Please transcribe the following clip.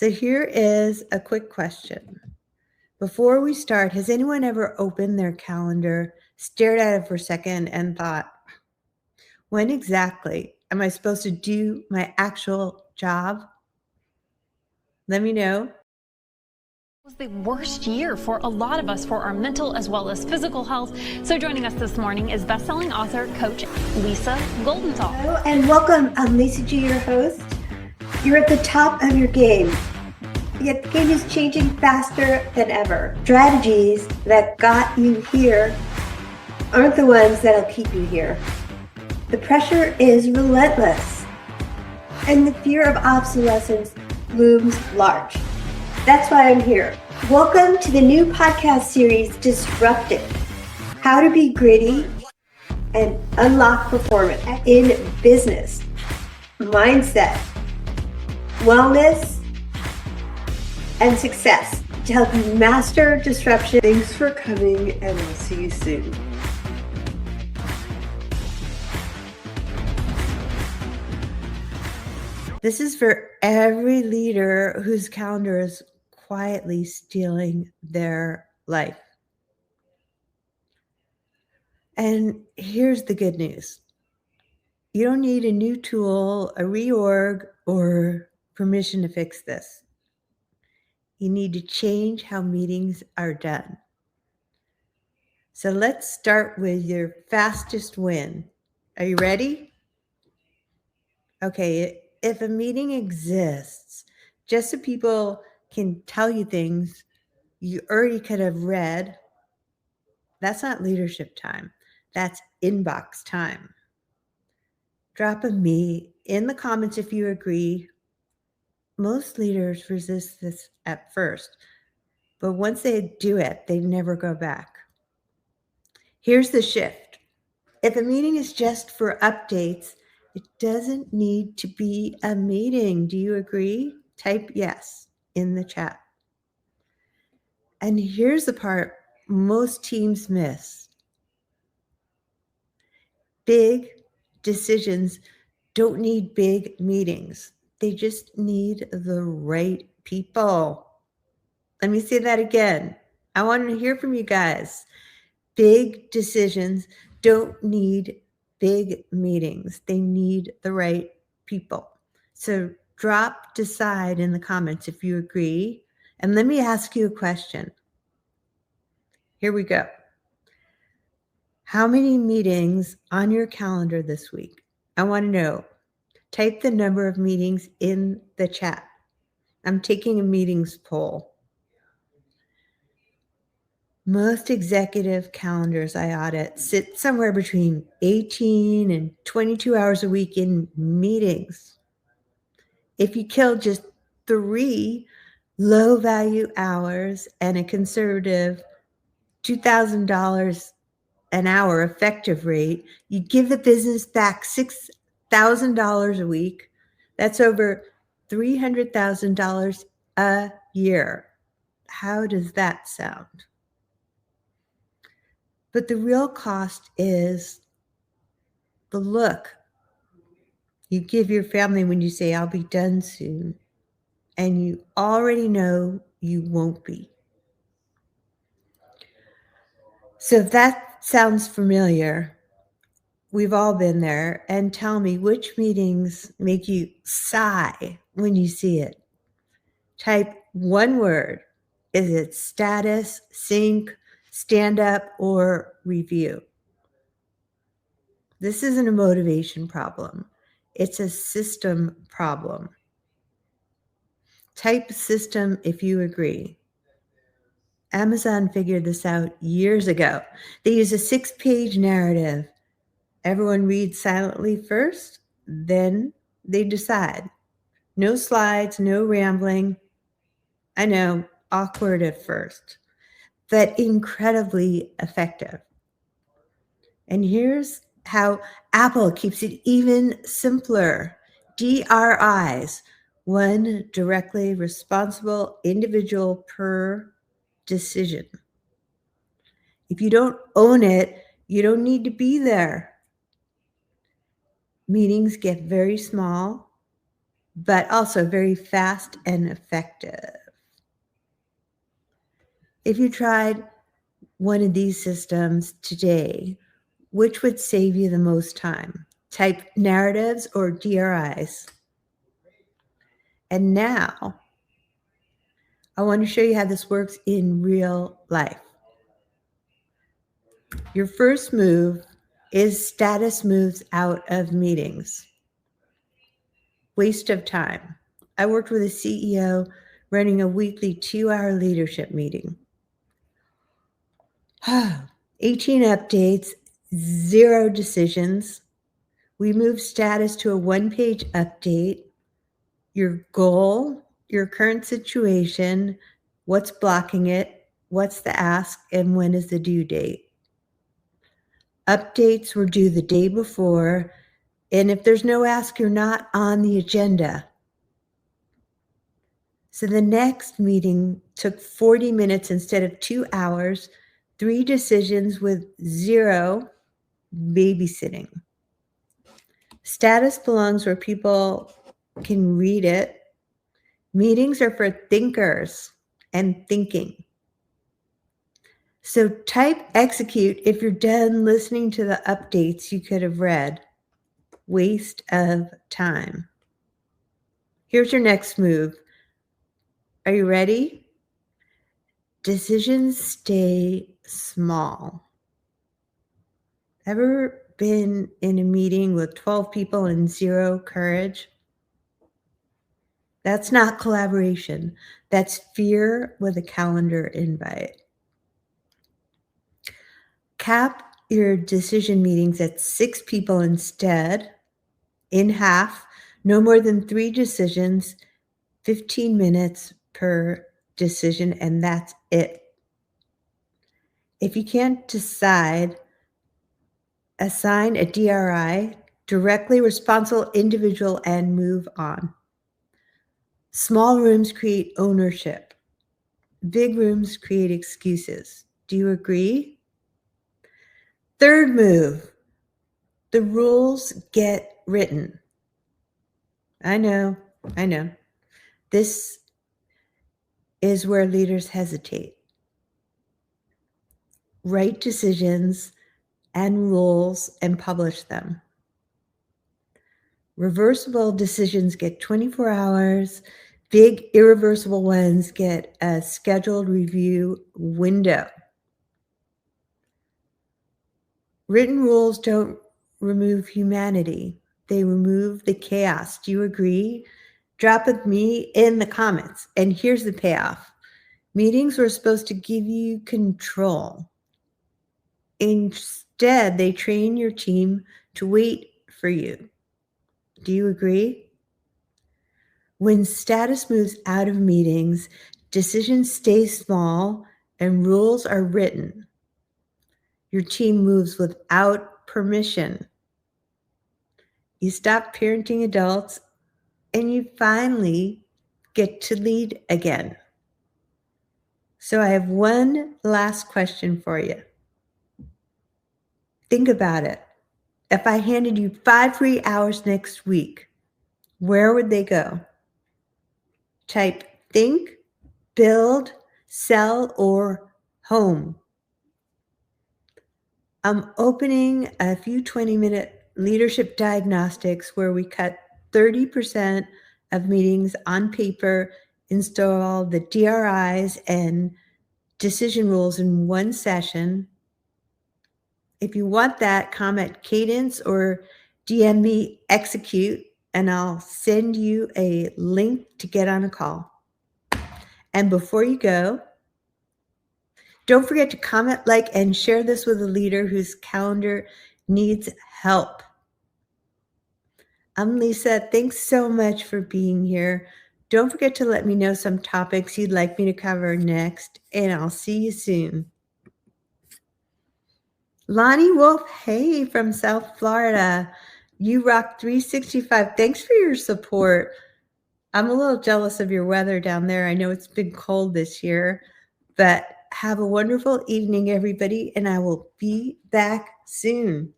So here is a quick question. Before we start, has anyone ever opened their calendar, stared at it for a second, and thought, when exactly am I supposed to do my actual job? Let me know. It was the worst year for a lot of us for our mental as well as physical health. So joining us this morning is best-selling author, coach Lisa Goldenthal. Hello and welcome. I'm Lisa G, your host. You're at the top of your game, yet the game is changing faster than ever. Strategies that got you here aren't the ones that'll keep you here. The pressure is relentless, and the fear of obsolescence looms large. That's why I'm here. Welcome to the new podcast series, Disrupted: How to Be Gritty and Unlock Performance in Business, Mindset, Wellness, and Success, to help you master disruption. Thanks for coming, and I'll see you soon. This is for every leader whose calendar is quietly stealing their life. And here's the good news. You don't need a new tool, a reorg, or permission to fix this. You need to change how meetings are done. So let's start with your fastest win. Are you ready? Okay, if a meeting exists just so people can tell you things you already could have read, that's not leadership time. That's inbox time. Drop a me in the comments if you agree. Most leaders resist this at first, but once they do it, they never go back. Here's the shift. If a meeting is just for updates, it doesn't need to be a meeting. Do you agree? Type yes in the chat. And here's the part most teams miss. Big decisions don't need big meetings. They just need the right people. Let me say that again. I want to hear from you guys. Big decisions don't need big meetings. They need the right people. So drop decide in the comments if you agree. And let me ask you a question. Here we go. How many meetings on your calendar this week? I want to know. Type the number of meetings in the chat. I'm taking a meetings poll. Most executive calendars I audit sit somewhere between 18 and 22 hours a week in meetings. If you kill just 3 low-value hours and a conservative $2,000 an hour effective rate, you give the business back $6,000 a week. That's over $300,000 a year. How does that sound? But the real cost is the look you give your family when you say, I'll be done soon, and you already know you won't be. So if that sounds familiar, we've all been there, and tell me which meetings make you sigh when you see it. Type one word. Is it status, sync, stand up, or review? This isn't a motivation problem. It's a system problem. Type system if you agree. Amazon figured this out years ago. They use a 6-page narrative. Everyone reads silently first, then they decide. No slides, no rambling. I know, awkward at first, but incredibly effective. And here's how Apple keeps it even simpler. DRIs, one directly responsible individual per decision. If you don't own it, you don't need to be there. Meetings get very small, but also very fast and effective. If you tried one of these systems today, which would save you the most time? Type narratives or DRIs. And now, I want to show you how this works in real life. Your first move is status moves out of meetings. Waste of time. I worked with a CEO running a weekly 2-hour leadership meeting. 18 updates, 0 decisions. We moved status to a 1-page update. Your goal, your current situation, what's blocking it, what's the ask, and when is the due date. Updates were due the day before, and if there's no ask, you're not on the agenda. So the next meeting took 40 minutes instead of 2 hours, 3 decisions with 0 babysitting. Status belongs where people can read it. Meetings are for thinkers and thinking. So type execute if you're done listening to the updates you could have read. Waste of time. Here's your next move. Are you ready? Decisions stay small. Ever been in a meeting with 12 people and 0 courage? That's not collaboration. That's fear with a calendar invite. Cap your decision meetings at 6 people instead, in half, no more than 3 decisions, 15 minutes per decision, and that's it. If you can't decide, assign a DRI, directly responsible individual, and move on. Small rooms create ownership. Big rooms create excuses. Do you agree? Third move, the rules get written. I know. This is where leaders hesitate. Write decisions and rules and publish them. Reversible decisions get 24 hours. Big irreversible ones get a scheduled review window. Written rules don't remove humanity. They remove the chaos. Do you agree? Drop with me in the comments. And here's the payoff. Meetings were supposed to give you control. Instead, they train your team to wait for you. Do you agree? When status moves out of meetings, decisions stay small and rules are written. Your team moves without permission. You stop parenting adults and you finally get to lead again. So I have one last question for you. Think about it. If I handed you 5 free hours next week, where would they go? Type think, build, sell, or home. I'm opening a few 20-minute leadership diagnostics where we cut 30% of meetings on paper, install the DRIs and decision rules in one session. If you want that, comment cadence or DM me execute, and I'll send you a link to get on a call. And before you go, don't forget to comment, like, and share this with a leader whose calendar needs help. I'm Lisa. Thanks so much for being here. Don't forget to let me know some topics you'd like me to cover next, and I'll see you soon. Lonnie Wolf, hey, from South Florida. You rock 365. Thanks for your support. I'm a little jealous of your weather down there. I know it's been cold this year, but have a wonderful evening, everybody, and I will be back soon.